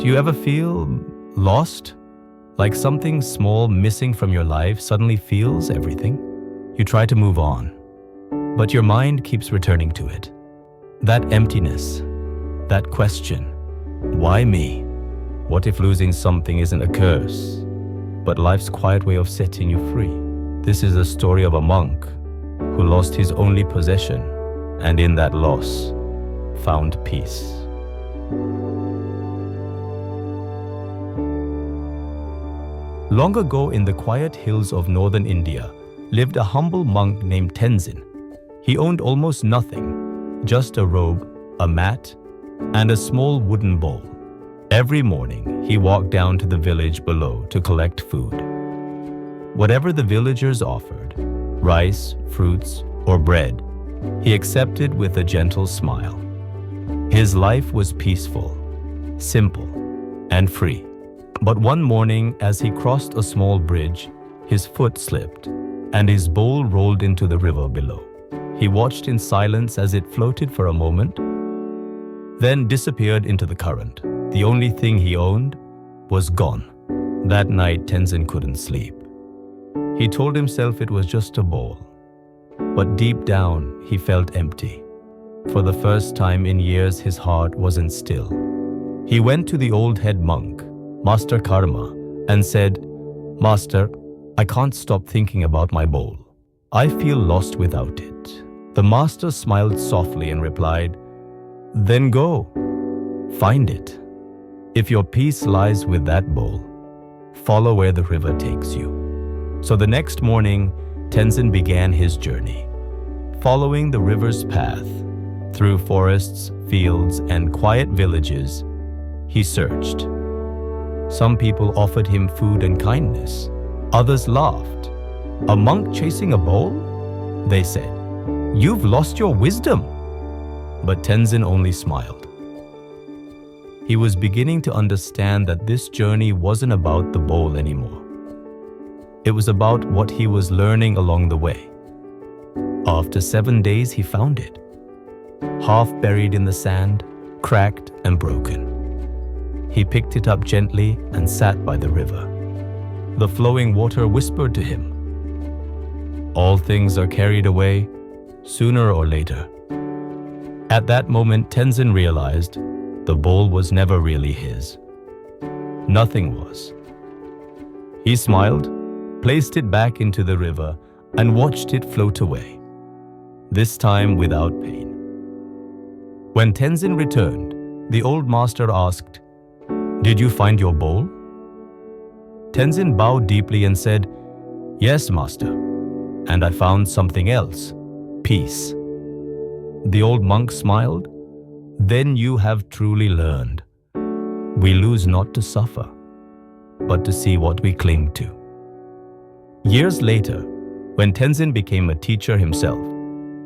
Do you ever feel lost? Like something small missing from your life suddenly feels everything? You try to move on, but your mind keeps returning to it. That emptiness, that question, why me? What if losing something isn't a curse, but life's quiet way of setting you free? This is the story of a monk who lost his only possession, and in that loss, found peace. Long ago in the quiet hills of northern India lived a humble monk named Tenzin. He owned almost nothing, just a robe, a mat, and a small wooden bowl. Every morning, he walked down to the village below to collect food. Whatever the villagers offered, rice, fruits, or bread, he accepted with a gentle smile. His life was peaceful, simple, and free. But one morning, as he crossed a small bridge, his foot slipped, and his bowl rolled into the river below. He watched in silence as it floated for a moment, then disappeared into the current. The only thing he owned was gone. That night, Tenzin couldn't sleep. He told himself it was just a bowl, but deep down, he felt empty. For the first time in years, his heart wasn't still. He went to the old head monk, Master Karma, and said, "Master, I can't stop thinking about my bowl. I feel lost without it." The master smiled softly and replied, "Then go, find it. If your peace lies with that bowl, follow where the river takes you." So the next morning, Tenzin began his journey. Following the river's path, through forests, fields, and quiet villages, he searched. Some people offered him food and kindness. Others laughed. "A monk chasing a bowl?" they said. "You've lost your wisdom." But Tenzin only smiled. He was beginning to understand that this journey wasn't about the bowl anymore. It was about what he was learning along the way. After 7 days, he found it, half buried in the sand, cracked and broken. He picked it up gently and sat by the river. The flowing water whispered to him, "All things are carried away, sooner or later." At that moment, Tenzin realized the bowl was never really his. Nothing was. He smiled, placed it back into the river, and watched it float away, this time without pain. When Tenzin returned, the old master asked, "Did you find your bowl?" Tenzin bowed deeply and said, "Yes, master, and I found something else, peace." The old monk smiled, "Then you have truly learned. We lose not to suffer, but to see what we cling to." Years later, when Tenzin became a teacher himself,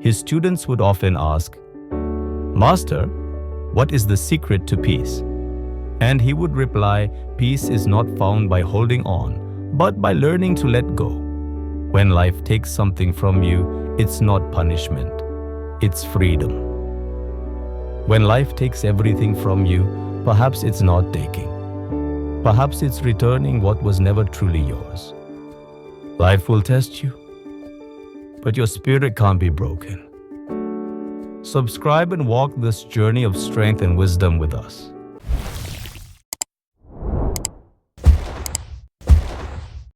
his students would often ask, "Master, what is the secret to peace?" And he would reply, "Peace is not found by holding on, but by learning to let go. When life takes something from you, it's not punishment, it's freedom. When life takes everything from you, perhaps it's not taking. Perhaps it's returning what was never truly yours. Life will test you, but your spirit can't be broken." Subscribe and walk this journey of strength and wisdom with us.